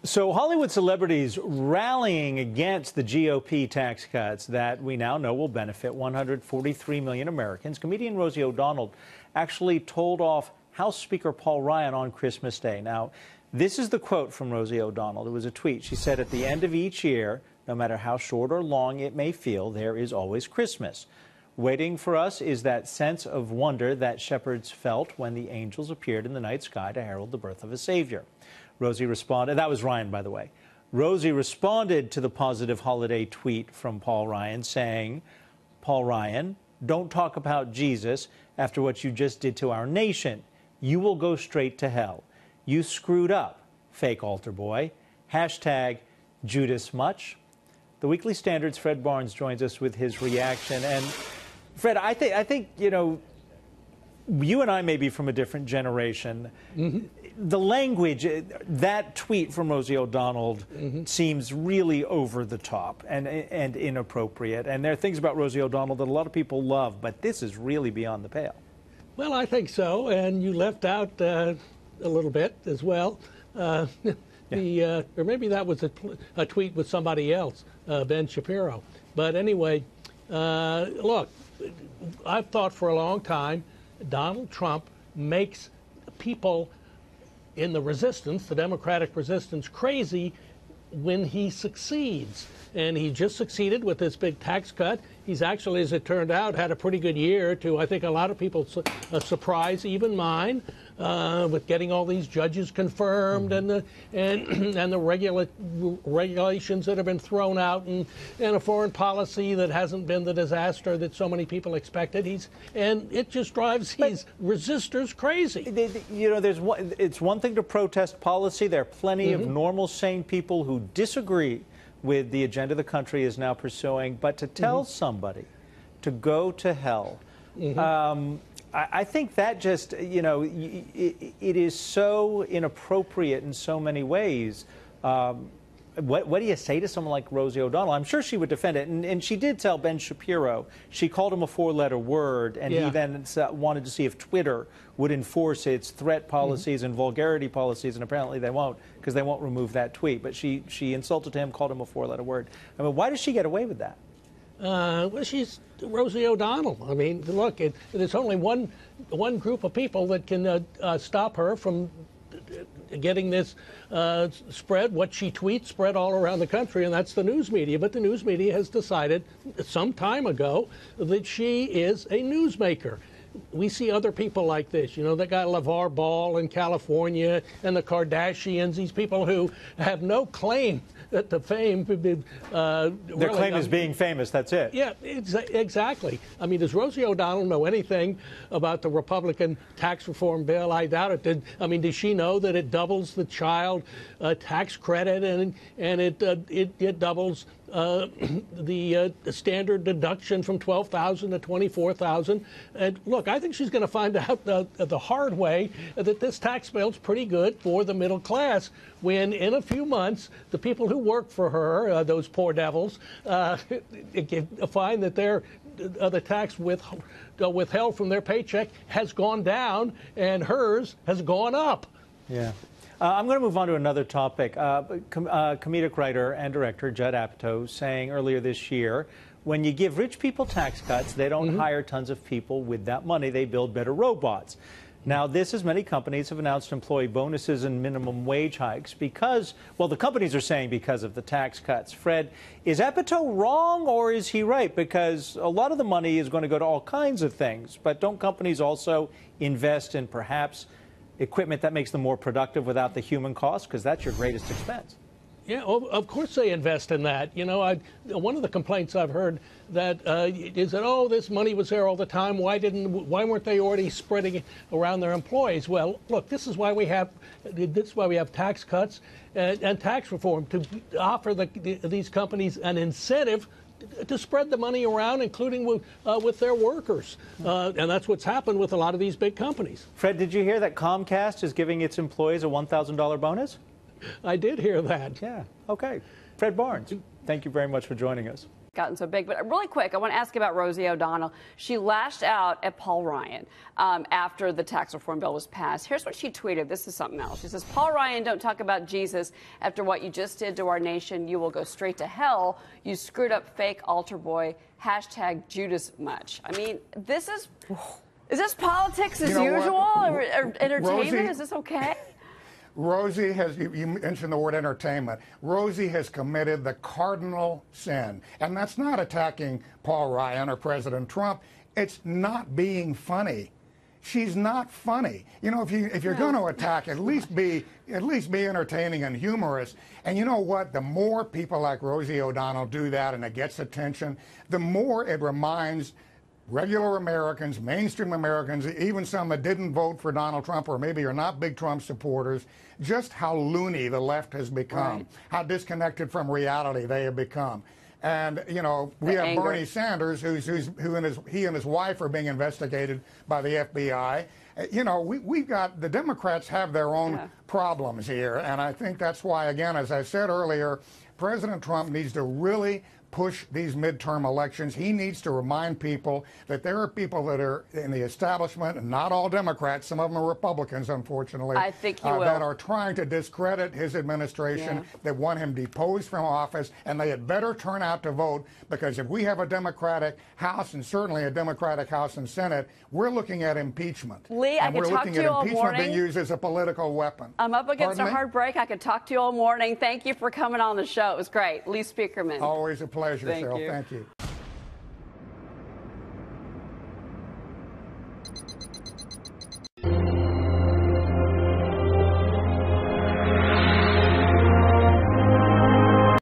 So Hollywood celebrities rallying against the GOP tax cuts that we now know will benefit 143 million Americans. Comedian Rosie O'Donnell actually told off House Speaker Paul Ryan on Christmas Day. Now, this is the quote from Rosie O'Donnell. It was a tweet. She said, "At the end of each year, no matter how short or long it may feel, there is always Christmas. Waiting for us is that sense of wonder that shepherds felt when the angels appeared in the night sky to herald the birth of a Savior." Rosie responded, that was Ryan, by the way. Rosie responded to the positive holiday tweet from Paul Ryan saying, "Paul Ryan, don't talk about Jesus after what you just did to our nation. You will go straight to hell. You screwed up, fake altar boy. Hashtag Judas much." The Weekly Standard's Fred Barnes joins us with his reaction. And Fred, I think, you know, you and I may be from a different generation. The language, that tweet from Rosie O'Donnell seems really over the top and inappropriate. And there are things about Rosie O'Donnell that a lot of people love, but this is really beyond the pale. Well, I think so. And you left out a little bit as well. Or maybe that was a tweet with somebody else, Ben Shapiro. But anyway, look, I've thought for a long time Donald Trump makes people in the resistance, the Democratic resistance, crazy when he succeeds. And he just succeeded with this big tax cut. He's actually, as it turned out, had a pretty good year to, I think, a lot of people's surprise, even mine, with getting all these judges confirmed and the regulations that have been thrown out and a foreign policy that hasn't been the disaster that so many people expected. And it just drives these resistors crazy. You know, it's one thing to protest policy. There are plenty of normal, sane people who disagree with the agenda the country is now pursuing, but to tell somebody to go to hell, I think that just, you know, it is so inappropriate in so many ways. What do you say to someone like Rosie O'Donnell? I'm sure she would defend it. And she did tell Ben Shapiro, she called him a four-letter word, and he then wanted to see if Twitter would enforce its threat policies and vulgarity policies, and apparently they won't, because they won't remove that tweet. But she insulted him, called him a four-letter word. I mean, why does she get away with that? Well, she's Rosie O'Donnell. I mean, look, there's only one group of people that can stop her from getting this spread, what she tweets, spread all around the country, and that's the news media. But the news media has decided some time ago that she is a newsmaker. We see other people like this. You know, they got LeVar Ball in California and the Kardashians, these people who have no claim to fame. Their claim is being famous, that's it. Yeah, exactly. I mean, does Rosie O'Donnell know anything about the Republican tax reform bill? I doubt it. I mean, does she know that it doubles the child tax credit and it doubles the standard deduction from $12,000 to $24,000? And look, I think she's going to find out the hard way that this tax bill is pretty good for the middle class when in a few months the people who work for her, those poor devils, find that the tax withheld from their paycheck has gone down and hers has gone up. Yeah. I'm going to move on to another topic. Comedic writer and director Judd Apatow saying earlier this year, when you give rich people tax cuts, they don't hire tons of people. With that money, they build better robots. Now, this, as many companies have announced employee bonuses and minimum wage hikes because, well, the companies are saying because of the tax cuts. Fred, is Apatow wrong or is he right? Because a lot of the money is going to go to all kinds of things, but don't companies also invest in perhaps equipment that makes them more productive without the human cost? Because that's your greatest expense. Yeah, of course they invest in that. You know, one of the complaints I've heard that is that, oh, this money was there all the time. Why weren't they already spreading it around their employees? Well, look, this is why we have tax cuts and tax reform, to offer these companies an incentive to spread the money around, including with their workers. And that's what's happened with a lot of these big companies. Fred, did you hear that Comcast is giving its employees a $1,000 bonus? I did hear that. Yeah. Okay. Fred Barnes, thank you very much for joining us. gotten so big. But really quick, I want to ask about Rosie O'Donnell. She lashed out at Paul Ryan after the tax reform bill was passed. Here's what she tweeted. This is something else. She says, Paul Ryan, don't talk about Jesus after what you just did to our nation. You will go straight to hell. You screwed up fake altar boy. Hashtag Judas much. I mean, this is this politics as usual? Or entertainment? Rosie, is this okay? Rosie has, you mentioned the word entertainment. Rosie has committed the cardinal sin. And that's not attacking Paul Ryan or President Trump. It's not being funny. She's not funny. You know, if you're going to attack, at least be entertaining and humorous. And you know what? The more people like Rosie O'Donnell do that and it gets attention, the more it reminds regular Americans, mainstream Americans, even some that didn't vote for Donald Trump or maybe are not big Trump supporters, just how loony the left has become, how disconnected from reality they have become. And, you know, we have Bernie Sanders, who and his wife are being investigated by the FBI. You know, we've got, the Democrats have their own problems here. And I think that's why, again, as I said earlier, President Trump needs to really push these midterm elections. He needs to remind people that there are people that are in the establishment, and not all Democrats, some of them are Republicans, unfortunately, I think he will. that are trying to discredit his administration, that want him deposed from office, and they had better turn out to vote, because if we have a Democratic House, and certainly a Democratic House and Senate, we're looking at impeachment. Lee, I could talk to you all morning. We're looking at impeachment being used as a political weapon. I'm up against a hard break. I could talk to you all morning. Thank you for coming on the show. It was great. Lee Speakerman. Always a pleasure, Cheryl. Thank you.